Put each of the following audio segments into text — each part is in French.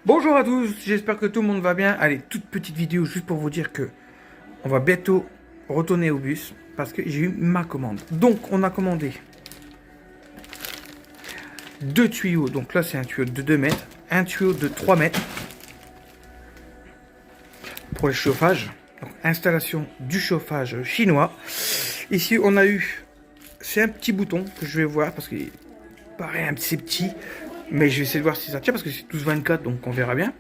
Bonjour à tous, j'espère que tout le monde va bien. Allez, toute petite vidéo juste pour vous dire que on va bientôt retourner au bus parce que j'ai eu ma commande. Donc, on a commandé deux tuyaux. Donc là, c'est un tuyau de 2 mètres, un tuyau de 3 mètres pour le chauffage. Donc, installation du chauffage chinois. Ici, on a eu, c'est un petit bouton que je vais voir parce qu'il paraît un petit petit. Mais je vais essayer de voir si ça tient parce que c'est 12-24, donc on verra bien.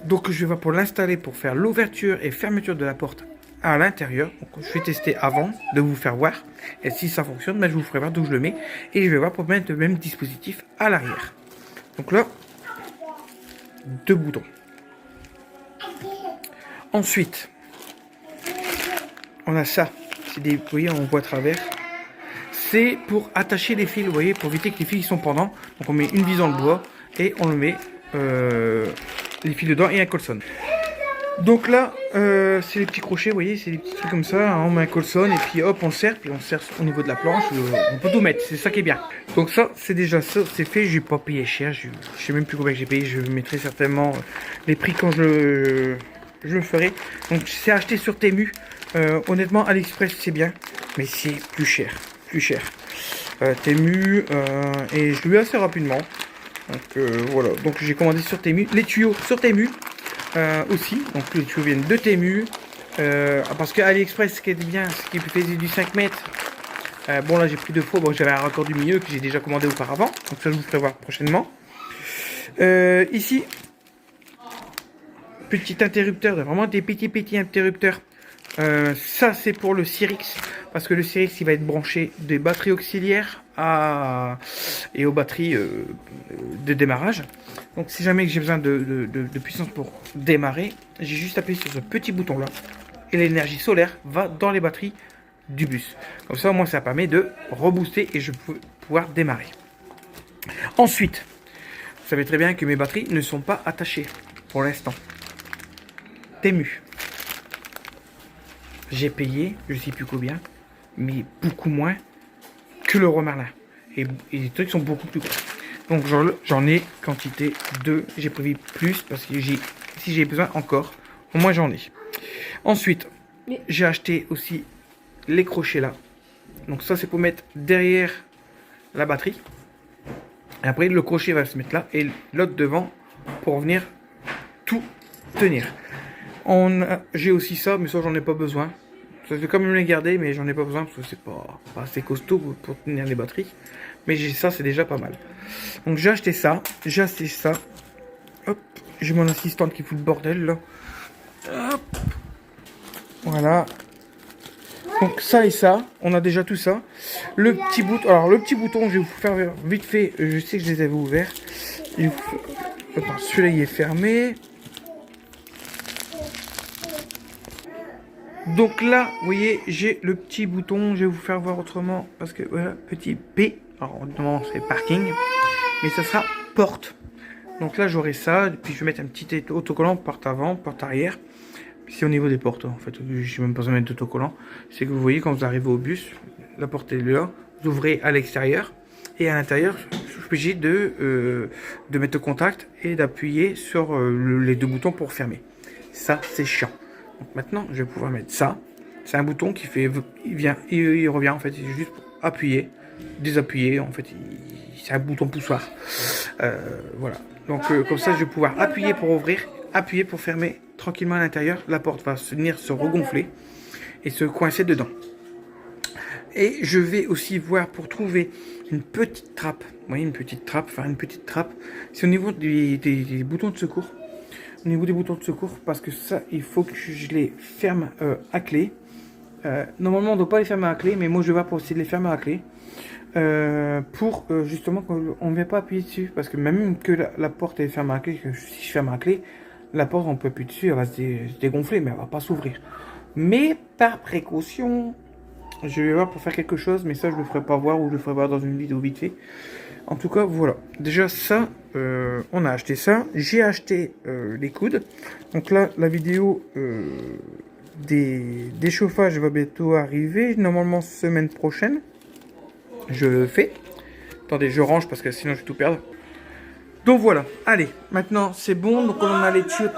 Donc je vais voir pour l'installer, pour faire l'ouverture et fermeture de la porte à l'intérieur. Donc je vais tester avant de vous faire voir. Et si ça fonctionne, ben, je vous ferai voir d'où je le mets. Et je vais voir pour mettre le même dispositif à l'arrière. Donc là, 2 boutons. Ensuite, on a ça. C'est des, vous voyez, on voit à travers. C'est pour attacher les fils, vous voyez, pour éviter que les fils sont pendants. Donc on met une vis dans le bois et on le met les fils dedans et un colson. Donc là, c'est les petits crochets, vous voyez, c'est des petits trucs comme ça. Hein, on met un colson et puis hop, on serre, puis on serre au niveau de la planche. On peut tout mettre, c'est ça qui est bien. Donc ça, c'est déjà ça, c'est fait. J'ai pas payé cher, je sais même plus combien j'ai payé. Je mettrai certainement les prix quand je le ferai. Donc c'est acheté sur Temu. Honnêtement, AliExpress c'est bien, mais c'est plus cher. Temu et je l'ai eu assez rapidement. Donc voilà, donc j'ai commandé sur Temu. Les tuyaux sur Temu aussi. Donc les tuyaux viennent de Temu. Parce que AliExpress, ce qui est bien, c'est qu'il faisait du 5 mètres. Bon là j'ai pris 2 fois, bon j'avais un raccord du milieu que j'ai déjà commandé auparavant. Donc ça je vous ferai voir prochainement. Ici, petit interrupteur, vraiment des petits interrupteurs. Ça c'est pour le Cyrix, parce que le Cyrix il va être branché des batteries auxiliaires et aux batteries de démarrage. Donc si jamais j'ai besoin de puissance pour démarrer, j'ai juste appuyé sur ce petit bouton là et l'énergie solaire va dans les batteries du bus. Comme ça au moins ça permet de rebooster et je peux pouvoir démarrer. Ensuite, vous savez très bien que mes batteries ne sont pas attachées pour l'instant. Temu. J'ai payé, je sais plus combien, mais beaucoup moins que le Merlin. Et les trucs sont beaucoup plus gros. Donc j'en ai quantité de, j'ai prévu plus parce que si j'ai besoin encore, au moins j'en ai. Ensuite, j'ai acheté aussi les crochets là. Donc ça c'est pour mettre derrière la batterie. Et après le crochet va se mettre là et l'autre devant pour venir tout tenir. J'ai aussi ça, mais ça j'en ai pas besoin. Je vais quand même les garder, mais j'en ai pas besoin parce que c'est pas assez costaud pour tenir les batteries. Mais j'ai ça, c'est déjà pas mal. Donc j'ai acheté ça, Hop, j'ai mon assistante qui fout le bordel là. Hop, voilà. Donc ça et ça, on a déjà tout ça. Le petit bouton, alors le petit bouton, je vais vous faire vite fait. Je sais que je les avais ouverts. Attends, celui-là il est fermé. Donc là, vous voyez, j'ai le petit bouton. Je vais vous faire voir autrement. Parce que voilà, petit P. Alors, normalement, c'est parking. Mais ça sera porte. Donc là, j'aurai ça. Puis je vais mettre un petit autocollant porte avant, porte arrière. C'est au niveau des portes. En fait, je n'ai même pas besoin de mettre d'autocollant. C'est que vous voyez, quand vous arrivez au bus, la porte est là. Vous ouvrez à l'extérieur. Et à l'intérieur, je suis obligé de mettre le contact et d'appuyer sur les 2 boutons pour fermer. Ça, c'est chiant. Donc maintenant, je vais pouvoir mettre ça. C'est un bouton qui fait, il revient en fait, c'est juste pour appuyer, désappuyer. En fait, c'est un bouton poussoir. Voilà. Donc comme ça, je vais pouvoir appuyer pour ouvrir, appuyer pour fermer tranquillement à l'intérieur. La porte va venir se regonfler et se coincer dedans. Et je vais aussi voir pour trouver une petite trappe. Vous voyez, une petite trappe. C'est au niveau des boutons de secours. Au niveau des boutons de secours, parce que ça, il faut que je les ferme à clé. Normalement, on ne doit pas les fermer à clé, mais moi, je vais voir pour essayer de les fermer à clé. Pour justement qu'on ne vient pas appuyer dessus. Parce que même que la porte est fermée à clé, que si je ferme à clé, la porte, on peut appuyer dessus, elle va se dégonfler, mais elle va pas s'ouvrir. Mais par précaution, je vais voir pour faire quelque chose, mais ça, je ne le ferai pas voir ou je le ferai voir dans une vidéo vite fait. En tout cas, voilà. Déjà, ça, on a acheté ça. J'ai acheté les coudes. Donc là, la vidéo des chauffages va bientôt arriver. Normalement, semaine prochaine. Je le fais. Attendez, je range parce que sinon, je vais tout perdre. Donc voilà, allez, maintenant c'est bon, donc on a les tuyaux.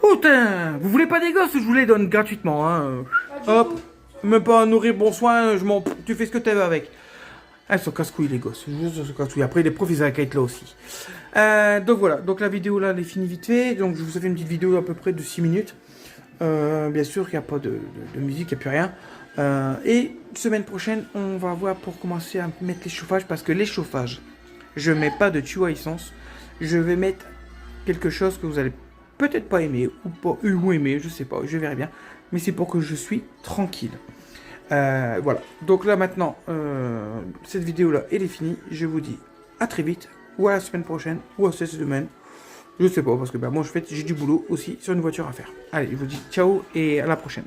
Oh putain, vous voulez pas des gosses, je vous les donne gratuitement, hein. Hop, même pas un nourrir, bon soin, tu fais ce que tu veux avec. Elles sont casse-couilles les gosses, juste casse-couilles. Après les profs ils avaient qu'à être là aussi. Donc voilà, donc la vidéo là elle est finie vite fait, donc je vous ai fait une petite vidéo à peu près de 6 minutes. Bien sûr qu'il n'y a pas de musique, il n'y a plus rien. Et semaine prochaine, on va voir pour commencer à mettre les chauffages, parce que les chauffages, je mets pas de tuyau à essence. Je vais mettre quelque chose que vous allez peut-être pas aimer, ou pas, ou aimer, je sais pas, je verrai bien. Mais c'est pour que je suis tranquille. Voilà, donc là maintenant, cette vidéo là, elle est finie. Je vous dis à très vite, ou à la semaine prochaine, ou à cette semaine. Je sais pas, parce que bah, moi j'ai du boulot aussi sur une voiture à faire. Allez, je vous dis ciao et à la prochaine.